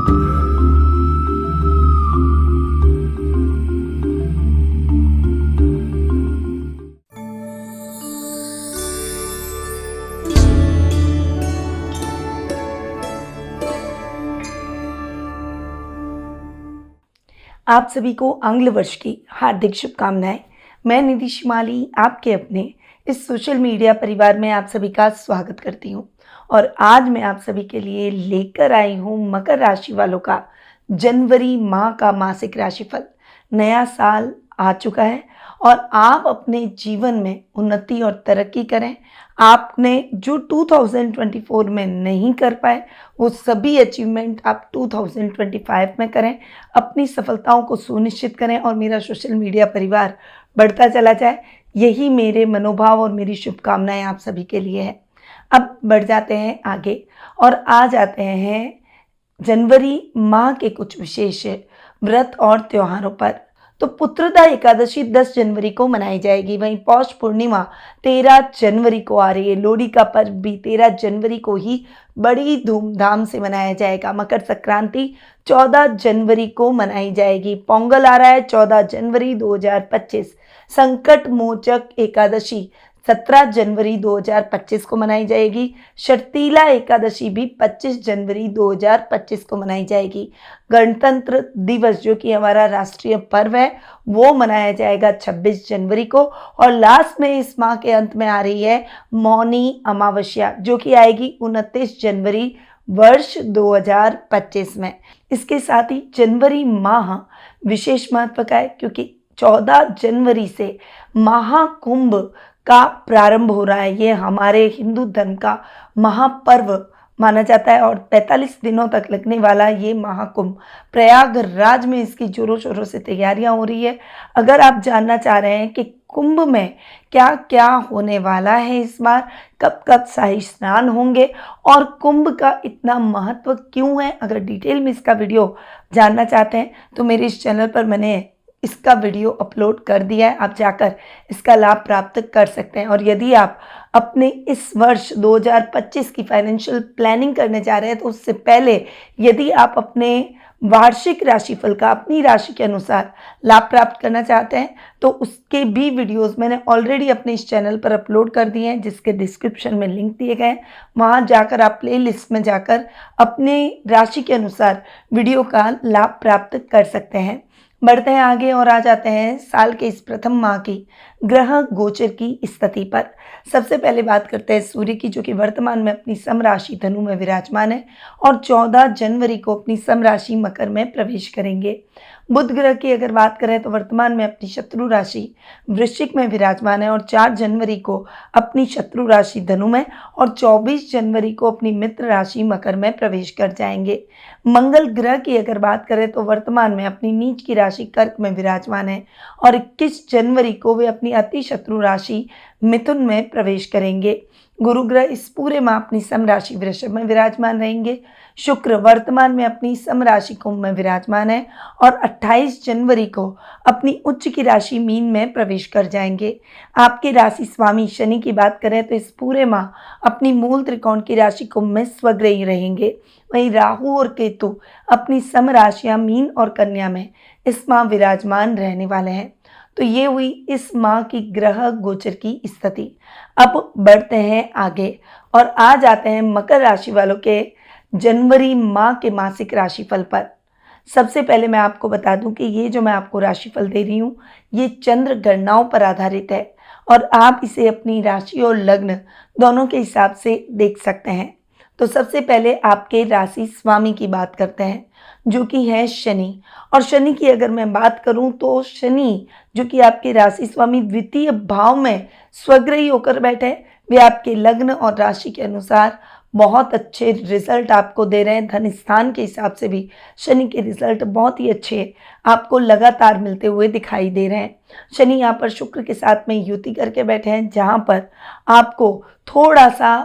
आप सभी को आंग्ल वर्ष की हार्दिक शुभकामनाएं। मैं निधि शिमाली आपके अपने इस सोशल मीडिया परिवार में आप सभी का स्वागत करती हूं और आज मैं आप सभी के लिए लेकर आई हूं मकर राशि वालों का जनवरी माह का मासिक राशिफल। नया साल आ चुका है और आप अपने जीवन में उन्नति और तरक्की करें। आपने जो 2024 में नहीं कर पाए वो सभी अचीवमेंट आप 2025 में करें। अपनी सफलताओं को सुनिश्चित करें और मेरा सोशल मीडिया परिवार बढ़ता चला जाए, यही मेरे मनोभाव और मेरी शुभकामनाएं आप सभी के लिए है। अब बढ़ जाते हैं आगे और आ जाते हैं जनवरी माह के कुछ विशेष व्रत और त्योहारों पर। तो पुत्रदा एकादशी 10 जनवरी को मनाई जाएगी। वहीं पौष पूर्णिमा 13 जनवरी को आ रही है। लोहड़ी का पर्व भी 13 जनवरी को ही बड़ी धूमधाम से मनाया जाएगा। मकर संक्रांति 14 जनवरी को मनाई जाएगी। पोंगल आ रहा है 14 जनवरी 2025। संकट मोचक एकादशी 17 जनवरी 2025 को मनाई जाएगी। शर्तीला एकादशी भी 25 जनवरी 2025 को मनाई जाएगी। गणतंत्र दिवस जो कि हमारा राष्ट्रीय पर्व है वो मनाया जाएगा 26 जनवरी को। और लास्ट में इस माह के अंत में आ रही है मौनी अमावस्या जो कि आएगी 29 जनवरी वर्ष 2025 में। इसके साथ ही जनवरी माह विशेष महत्व का है क्योंकि 14 जनवरी से महाकुंभ का प्रारंभ हो रहा है। ये हमारे हिंदू धर्म का महापर्व माना जाता है और 45 दिनों तक लगने वाला ये महाकुंभ प्रयागराज में इसकी जोरों शोरों से तैयारियां हो रही है। अगर आप जानना चाह रहे हैं कि कुंभ में क्या क्या होने वाला है इस बार, कब कब शाही स्नान होंगे और कुंभ का इतना महत्व क्यों है, अगर डिटेल में इसका वीडियो जानना चाहते हैं तो मेरे इस चैनल पर मैंने इसका वीडियो अपलोड कर दिया है। आप जाकर इसका लाभ प्राप्त कर सकते हैं। और यदि आप अपने इस वर्ष 2025 की फाइनेंशियल प्लानिंग करने जा रहे हैं तो उससे पहले यदि आप अपने वार्षिक राशिफल का अपनी राशि के अनुसार लाभ प्राप्त करना चाहते हैं तो उसके भी वीडियोस मैंने ऑलरेडी अपने इस चैनल पर अपलोड कर दिए हैं जिसके डिस्क्रिप्शन में लिंक दिए गए हैं। वहां जाकर आप प्ले लिस्ट में जाकर अपने राशि के अनुसार वीडियो का लाभ प्राप्त कर सकते हैं। बढ़ते हैं आगे और आ जाते हैं साल के इस प्रथम माह की ग्रह गोचर की स्थिति पर। सबसे पहले बात करते हैं सूर्य की जो कि वर्तमान में अपनी सम राशि धनु में विराजमान है और 14 जनवरी को अपनी सम राशि मकर में प्रवेश करेंगे। बुध ग्रह की अगर बात करें तो वर्तमान में अपनी शत्रु राशि वृश्चिक में विराजमान है और 4 जनवरी को अपनी शत्रु राशि धनु में और 24 जनवरी को अपनी मित्र राशि मकर में प्रवेश कर जाएंगे। मंगल ग्रह की अगर बात करें तो वर्तमान में अपनी नीच की राशि कर्क में विराजमान है और 21 जनवरी को वे अपनी अति शत्रु राशि मिथुन में प्रवेश करेंगे। गुरु ग्रह इस पूरे माह अपनी सम राशि वृषभ में विराजमान रहेंगे। शुक्र वर्तमान में अपनी सम राशि कुंभ में विराजमान है और 28 जनवरी को अपनी उच्च की राशि मीन में प्रवेश कर जाएंगे। आपके राशि स्वामी शनि की बात करें तो इस पूरे माह अपनी मूल त्रिकोण की राशि कुंभ में स्वग्रही रहेंगे। वहीं राहु और केतु अपनी सम राशियां मीन और कन्या में इस माह विराजमान रहने वाले हैं। तो ये हुई इस माह की ग्रह गोचर की स्थिति। अब बढ़ते हैं आगे और आ जाते हैं मकर राशि वालों के जनवरी माह के मासिक राशिफल पर। सबसे पहले मैं आपको बता दूं कि ये जो मैं आपको राशिफल दे रही हूँ ये चंद्र गणनाओं पर आधारित है और आप इसे अपनी राशि और लग्न दोनों के हिसाब से देख सकते हैं। तो सबसे पहले आपके राशि स्वामी की बात करते हैं जो कि है शनि। और शनि की अगर मैं बात करूं तो शनि जो कि आपके राशि स्वामी द्वितीय भाव में स्वग्रही होकर बैठे, वे आपके लग्न और राशि के अनुसार बहुत अच्छे रिजल्ट आपको दे रहे हैं। धन स्थान के हिसाब से भी शनि के रिजल्ट बहुत ही अच्छे आपको लगातार मिलते हुए दिखाई दे रहे हैं। शनि यहाँ पर शुक्र के साथ में युति करके बैठे हैं जहाँ पर आपको थोड़ा सा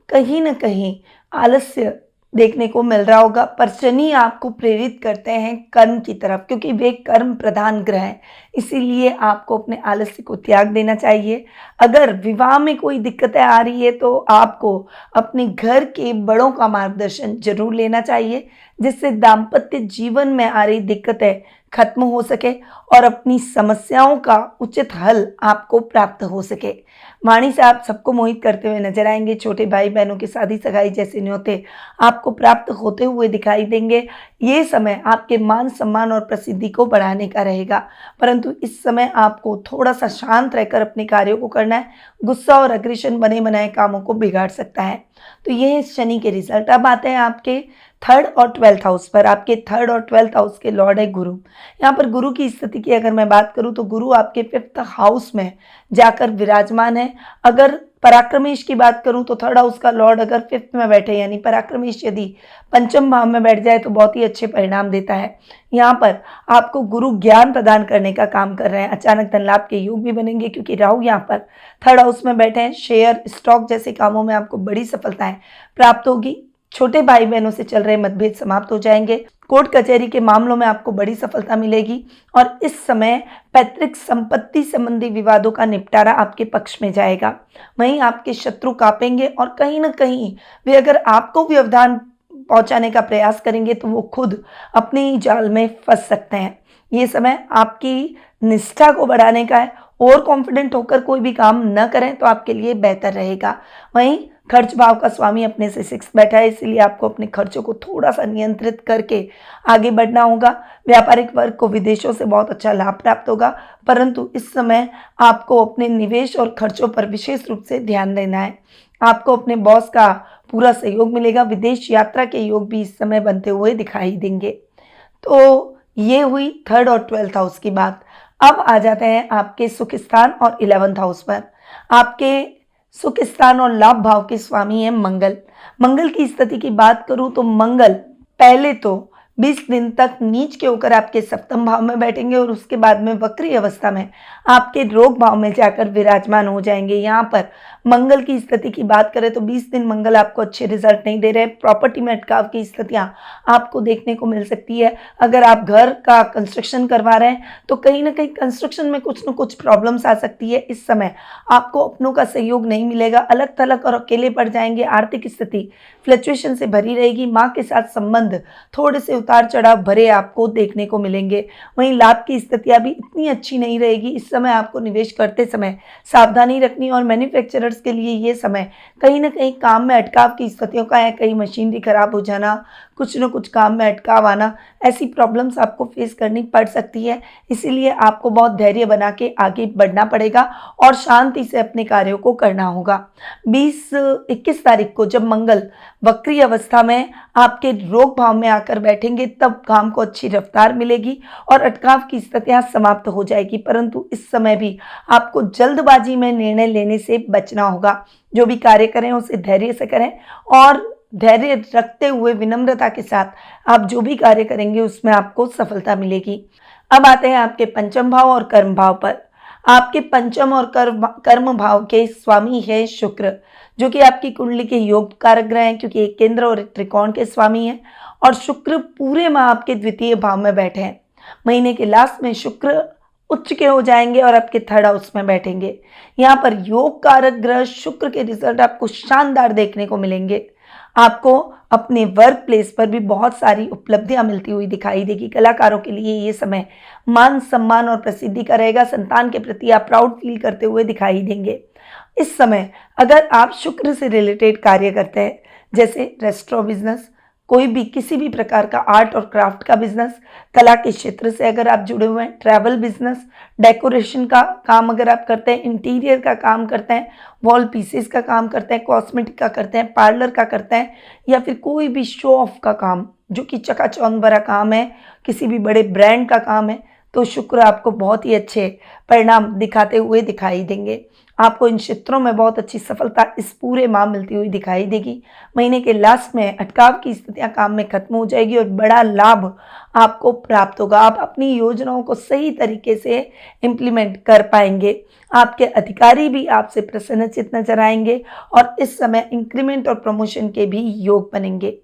कहीं ना कहीं आलस्य देखने को मिल रहा होगा। पर शनि आपको प्रेरित करते हैं कर्म की तरफ, क्योंकि वे कर्म प्रधान ग्रह हैं, इसीलिए आपको अपने आलस्य को त्याग देना चाहिए। अगर विवाह में कोई दिक्कतें आ रही है तो आपको अपने घर के बड़ों का मार्गदर्शन जरूर लेना चाहिए, जिससे दाम्पत्य जीवन में आ रही दिक्कतें खत्म हो सके और अपनी समस्याओं का उचित हल आपको प्राप्त हो सके। वाणी से आप सबको मोहित करते हुए नजर आएंगे। छोटे भाई बहनों की शादी सगाई जैसे न्योते आपको प्राप्त होते हुए दिखाई देंगे। ये समय आपके मान सम्मान और प्रसिद्धि को बढ़ाने का रहेगा, परंतु इस समय आपको थोड़ा सा शांत रहकर अपने कार्यों को करना है। गुस्सा और अग्रेशन बने बनाए कामों को बिगाड़ सकता है। तो ये है शनि के रिजल्ट। अब आते हैं आपके थर्ड और ट्वेल्थ हाउस पर। आपके थर्ड और ट्वेल्थ हाउस के लॉर्ड है गुरु। यहाँ पर गुरु की स्थिति की अगर मैं बात करूँ तो गुरु आपके फिफ्थ हाउस में जाकर विराजमान है। अगर पराक्रमेश की बात करूं तो थर्ड हाउस का लॉर्ड अगर फिफ्थ में बैठे, यानी पराक्रमेश यदि पंचम भाव में बैठ जाए तो बहुत ही अच्छे परिणाम देता है। यहाँ पर आपको गुरु ज्ञान प्रदान करने का काम कर रहे हैं। अचानक धन लाभ के योग भी बनेंगे, क्योंकि राहु यहाँ पर थर्ड हाउस में बैठे हैं। शेयर स्टॉक जैसे कामों में आपको बड़ी सफलताएं प्राप्त होगी। छोटे भाई बहनों से चल रहे मतभेद समाप्त हो जाएंगे। कोर्ट कचहरी के मामलों में आपको बड़ी सफलता मिलेगी और इस समय पैतृक संपत्ति संबंधी विवादों का निपटारा आपके पक्ष में जाएगा। वहीं आपके शत्रु कांपेंगे और कहीं ना कहीं वे अगर आपको व्यवधान पहुंचाने का प्रयास करेंगे तो वो खुद अपने ही जाल में फंस सकते हैं। ये समय आपकी निष्ठा को बढ़ाने का है। और कॉन्फिडेंट होकर कोई भी काम न करें तो आपके लिए बेहतर रहेगा। वहीं खर्च भाव का स्वामी अपने से 6 बैठा है, इसलिए आपको अपने खर्चों को थोड़ा सा नियंत्रित करके आगे बढ़ना होगा। व्यापारिक वर्ग को विदेशों से बहुत अच्छा लाभ प्राप्त होगा, परंतु इस समय आपको अपने निवेश और खर्चों पर विशेष रूप से ध्यान देना है। आपको अपने बॉस का पूरा सहयोग मिलेगा। विदेश यात्रा के योग भी इस समय बनते हुए दिखाई देंगे। तो ये हुई थर्ड और ट्वेल्थ हाउस की बात। अब आ जाते हैं आपके सुख स्थान और 11th हाउस पर। आपके सुख स्थान और लाभ भाव के स्वामी हैं मंगल। मंगल की स्थिति की बात करूं तो मंगल पहले तो 20 दिन तक नीच के होकर आपके सप्तम भाव में बैठेंगे और उसके बाद में वक्री अवस्था में आपके रोग भाव में जाकर विराजमान हो जाएंगे। यहाँ पर मंगल की स्थिति की बात करें तो 20 दिन मंगल आपको अच्छे रिजल्ट नहीं दे रहे। प्रॉपर्टी में अटकाव की स्थितियां आपको देखने को मिल सकती है। अगर आप घर का कंस्ट्रक्शन करवा रहे हैं तो कहीं ना कहीं कंस्ट्रक्शन में कुछ न कुछ प्रॉब्लम्स आ सकती है। इस समय आपको अपनों का सहयोग नहीं मिलेगा, अलग थलग और अकेले पड़ जाएंगे। आर्थिक स्थिति फ्लक्चुएशन से भरी रहेगी। माँ के साथ संबंध थोड़े से उतार चढ़ाव भरे आपको देखने को मिलेंगे। वहीं लाभ की स्थितियां भी इतनी अच्छी नहीं रहेगी। इस समय आपको निवेश करते समय सावधानी रखनी और मैन्युफैक्चरर्स के लिए ये समय कहीं ना कहीं काम में अटकाव की स्थितियों का है। कहीं मशीनरी खराब हो जाना, कुछ न कुछ काम में अटकाव आना, ऐसी प्रॉब्लम्स आपको फेस करनी पड़ सकती है। इसीलिए आपको बहुत धैर्य बना के आगे बढ़ना पड़ेगा और शांति से अपने कार्यों को करना होगा। 20-21 तारीख को जब मंगल वक्री अवस्था में आपके रोग भाव में आकर बैठेंगे तब काम को अच्छी रफ्तार मिलेगी और अटकाव की स्थितियां समाप्त हो जाएगी। परंतु इस समय भी आपको जल्दबाजी में निर्णय लेने से बचना होगा। जो भी कार्य करें उसे धैर्य से करें और धैर्य रखते हुए विनम्रता के साथ आप जो भी कार्य करेंगे उसमें आपको सफलता मिलेगी। अब आते हैं आपके पंचम भाव और कर्म भाव पर। आपके पंचम और कर्म भाव के स्वामी है शुक्र, जो कि आपकी कुंडली के योग कारक ग्रह हैं, क्योंकि एक केंद्र और एक त्रिकोण के स्वामी हैं। और शुक्र पूरे माह आपके द्वितीय भाव में बैठे हैं। महीने के लास्ट में शुक्र उच्च के हो जाएंगे और आपके थर्ड हाउस में बैठेंगे। यहाँ पर योग कारक ग्रह शुक्र के रिजल्ट आपको शानदार देखने को मिलेंगे। आपको अपने वर्क प्लेस पर भी बहुत सारी उपलब्धियां मिलती हुई दिखाई देगी। कलाकारों के लिए ये समय मान सम्मान और प्रसिद्धि का रहेगा। संतान के प्रति आप प्राउड फील करते हुए दिखाई देंगे। इस समय अगर आप शुक्र से रिलेटेड कार्य करते हैं, जैसे रेस्टोरेंट बिजनेस, कोई भी किसी भी प्रकार का आर्ट और क्राफ्ट का बिजनेस, कला के क्षेत्र से अगर आप जुड़े हुए हैं, ट्रैवल बिजनेस, डेकोरेशन का काम अगर आप करते हैं, इंटीरियर का काम करते हैं, वॉल पीसेस का काम करते हैं, कॉस्मेटिक का करते हैं, पार्लर का करते हैं, या फिर कोई भी शो ऑफ का काम जो कि चकाचौंध भरा काम है, किसी भी बड़े ब्रांड का काम है, तो शुक्र आपको बहुत ही अच्छे परिणाम दिखाते हुए दिखाई देंगे। आपको इन क्षेत्रों में बहुत अच्छी सफलता इस पूरे माह मिलती हुई दिखाई देगी। महीने के लास्ट में अटकाव की स्थितियां काम में खत्म हो जाएगी और बड़ा लाभ आपको प्राप्त होगा। आप अपनी योजनाओं को सही तरीके से इम्प्लीमेंट कर पाएंगे। आपके अधिकारी भी आपसे प्रसन्नचित्त नजर आएंगे और इस समय इंक्रीमेंट और प्रमोशन के भी योग बनेंगे।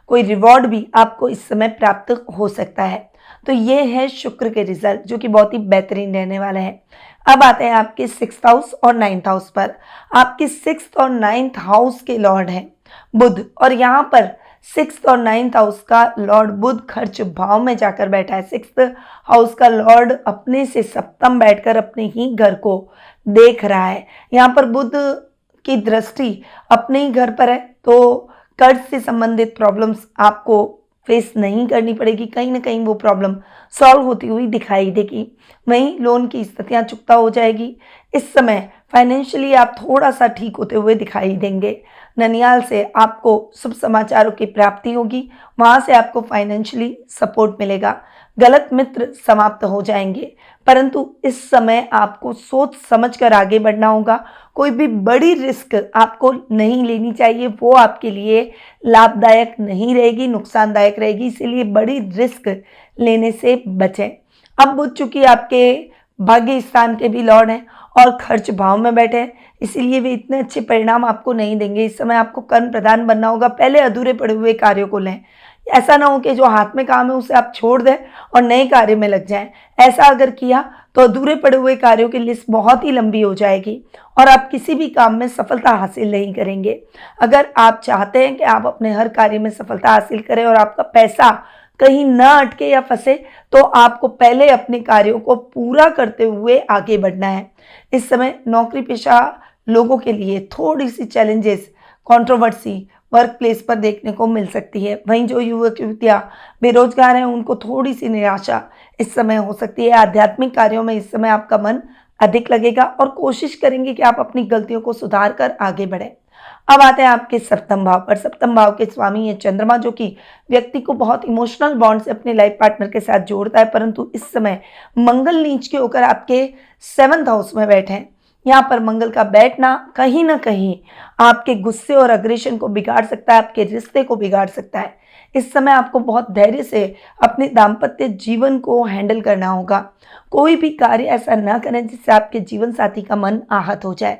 कोई रिवॉर्ड भी आपको इस समय प्राप्त हो सकता है। तो ये है शुक्र के रिजल्ट जो कि बहुत ही बेहतरीन रहने वाला है। अब आते हैं आपके 6th हाउस और 9th हाउस पर। आपके 6th और 9th हाउस के लॉर्ड हैं बुध, और यहाँ पर 6th और 9th हाउस का लॉर्ड बुध खर्च भाव में जाकर बैठा है। 6th हाउस का लॉर्ड अपने से सप्तम बैठकर अपने ही घर को देख रहा है। यहाँ पर बुध की दृष्टि अपने ही घर पर है, तो कर्ज से संबंधित प्रॉब्लम्स आपको फेस नहीं करनी पड़ेगी, कहीं ना कहीं वो प्रॉब्लम सॉल्व होती हुई दिखाई देगी। वहीं लोन की स्थितियां चुकता हो जाएगी। इस समय फाइनेंशियली आप थोड़ा सा ठीक होते हुए दिखाई देंगे। ननियाल से आपको शुभ समाचारों की प्राप्ति होगी, वहां से आपको फाइनेंशियली सपोर्ट मिलेगा। गलत मित्र समाप्त हो जाएंगे, परंतु इस समय आपको सोच समझकर आगे बढ़ना होगा। कोई भी बड़ी रिस्क आपको नहीं लेनी चाहिए, वो आपके लिए लाभदायक नहीं रहेगी, नुकसानदायक रहेगी, इसीलिए बड़ी रिस्क लेने से बचें। अब बुध चूंकि आपके भाग्य स्थान के भी लॉर्ड हैं और खर्च भाव में बैठे हैं, इसीलिए वे इतने अच्छे परिणाम आपको नहीं देंगे। इस समय आपको कर्म प्रदान बनना होगा, पहले अधूरे पड़े हुए कार्यों को लें। ऐसा ना हो कि जो हाथ में काम है उसे आप छोड़ दें और नए कार्य में लग जाएं। ऐसा अगर किया तो अधूरे पड़े हुए कार्यों की लिस्ट बहुत ही लंबी हो जाएगी और आप किसी भी काम में सफलता हासिल नहीं करेंगे। अगर आप चाहते हैं कि आप अपने हर कार्य में सफलता हासिल करें और आपका पैसा कहीं न अटके या फंसे, तो आपको पहले अपने कार्यों को पूरा करते हुए आगे बढ़ना है। इस समय नौकरी पेशा लोगों के लिए थोड़ी सी चैलेंजेस, कंट्रोवर्सी वर्क प्लेस पर देखने को मिल सकती है। वहीं जो युवक युवतियां बेरोजगार हैं उनको थोड़ी सी निराशा इस समय हो सकती है। आध्यात्मिक कार्यों में इस समय आपका मन अधिक लगेगा और कोशिश करेंगे कि आप अपनी गलतियों को सुधार कर आगे बढ़ें। अब आते हैं आपके सप्तम भाव पर। सप्तम भाव के स्वामी है चंद्रमा, जो कि व्यक्ति को बहुत इमोशनल बॉन्ड से अपने लाइफ पार्टनर के साथ जोड़ता है, परंतु इस समय मंगल नीच के होकर आपके 7th हाउस में बैठे हैं। यहाँ पर मंगल का बैठना कहीं ना कहीं आपके गुस्से और अग्रेशन को बिगाड़ सकता है, आपके रिश्ते को बिगाड़ सकता है। इस समय आपको बहुत धैर्य से अपने दाम्पत्य जीवन को हैंडल करना होगा। कोई भी कार्य ऐसा ना करें जिससे आपके जीवन साथी का मन आहत हो जाए।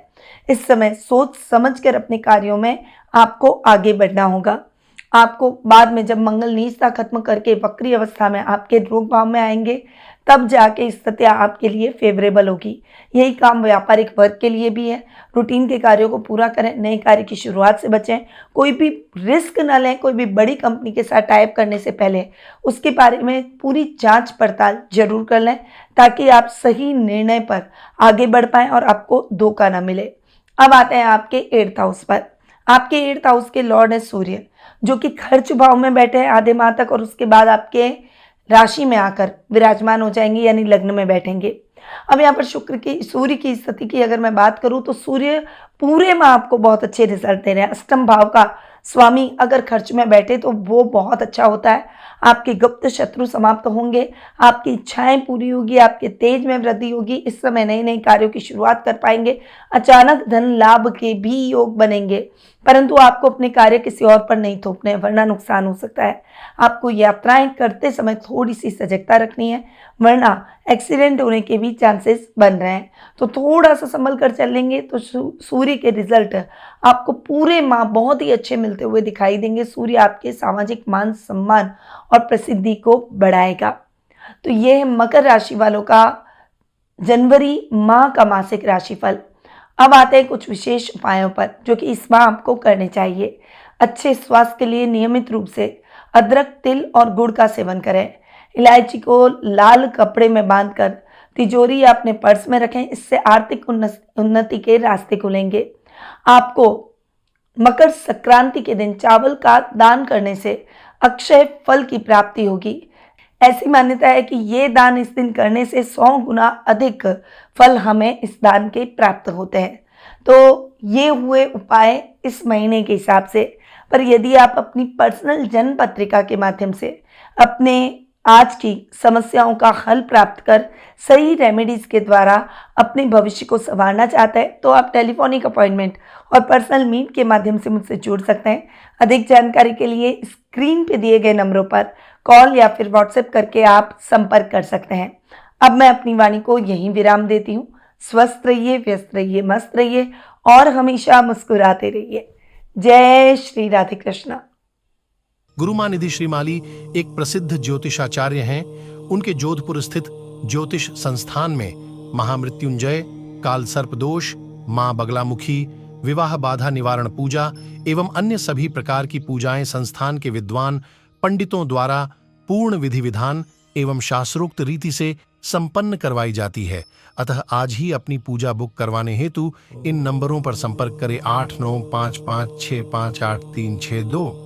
इस समय सोच समझकर अपने कार्यों में आपको आगे बढ़ना होगा। आपको बाद में जब मंगल नीचता खत्म करके वक्री अवस्था में आपके रोग भाव में आएंगे, तब जाके स्थितियाँ आपके लिए फेवरेबल होगी। यही काम व्यापारिक वर्ग के लिए भी है। रूटीन के कार्यों को पूरा करें, नए कार्य की शुरुआत से बचें, कोई भी रिस्क न लें। कोई भी बड़ी कंपनी के साथ टाइप करने से पहले उसके बारे में पूरी जांच पड़ताल जरूर कर लें, ताकि आप सही निर्णय पर आगे बढ़ पाएं और आपको धोखा ना मिले। अब आते हैं आपके 8th हाउस पर। आपके 8th हाउस के लॉर्ड है सूर्य, जो कि खर्च भाव में बैठे हैं आधे माह तक और उसके बाद आपके राशि में आकर विराजमान हो जाएंगे, यानी लग्न में बैठेंगे। अब यहाँ पर सूर्य की स्थिति की अगर मैं बात करूं तो सूर्य पूरे माह आपको बहुत अच्छे रिजल्ट दे रहे हैं। अष्टम भाव का स्वामी अगर खर्च में बैठे तो वो बहुत अच्छा होता है। आपके गुप्त शत्रु समाप्त होंगे, आपकी इच्छाएं पूरी होगी, आपके तेज में वृद्धि होगी। इस समय नए नए कार्यों की शुरुआत कर पाएंगे। अचानक धन लाभ के भी योग बनेंगे, परंतु आपको अपने कार्य किसी और पर नहीं थोपने हैं, वरना नुकसान हो सकता है। आपको यात्राएं करते समय थोड़ी सी सजगता रखनी है, वरना एक्सीडेंट होने के भी चांसेस बन रहे हैं। तो थोड़ा सा संभल कर चलेंगे तो सूर्य के रिजल्ट आपको पूरे माह बहुत ही अच्छे मिलते हुए दिखाई देंगे। सूर्य आपके सामाजिक मान सम्मान और प्रसिद्धि को बढ़ाएगा। तो ये है मकर राशि वालों का जनवरी माह का मासिक राशिफल। अब आते हैं कुछ विशेष उपायों पर जो कि इस माह आपको करने चाहिए। अच्छे स्वास्थ्य के लिए नियमित रूप से अदरक, तिल और गुड़ का सेवन करें। इलायची को लाल कपड़े में बांधकर तिजोरी या अपने पर्स में रखें, इससे आर्थिक उन्नति के रास्ते खुलेंगे। आपको मकर संक्रांति के दिन चावल का दान करने से अक्षय फल की प्राप्ति होगी। ऐसी मान्यता है कि ये दान इस दिन करने से 100 गुना अधिक फल हमें इस दान के प्राप्त होते हैं। तो ये हुए उपाय इस महीने के हिसाब से। पर यदि आप अपनी पर्सनल जन्म पत्रिका के माध्यम से अपने आज की समस्याओं का हल प्राप्त कर सही रेमेडीज के द्वारा अपने भविष्य को संवारना चाहते हैं, तो आप टेलीफोनिक अपॉइंटमेंट और पर्सनल मीट के माध्यम से मुझसे जुड़ सकते हैं। अधिक जानकारी के लिए स्क्रीन पे दिए गए नंबरों पर कॉल या फिर व्हाट्सएप करके आप संपर्क कर सकते हैं। अब मैं अपनी वाणी को यहीं विराम देती हूँ। स्वस्थ रहिए, व्यस्त रहिए, मस्त रहिए और हमेशा मुस्कुराते रहिए। जय श्री राधे कृष्णा। गुरु माँ निधि श्रीमाली एक प्रसिद्ध ज्योतिषाचार्य हैं। उनके जोधपुर स्थित ज्योतिष संस्थान में महामृत्युंजय, काल सर्प दोष, माँ बगलामुखी, विवाह बाधा निवारण पूजा एवं अन्य सभी प्रकार की पूजाएं संस्थान के विद्वान पंडितों द्वारा पूर्ण विधि विधान एवं शास्त्रोक्त रीति से संपन्न करवाई जाती है। अतः आज ही अपनी पूजा बुक करवाने हेतु इन नंबरों पर संपर्क करें 8955658362।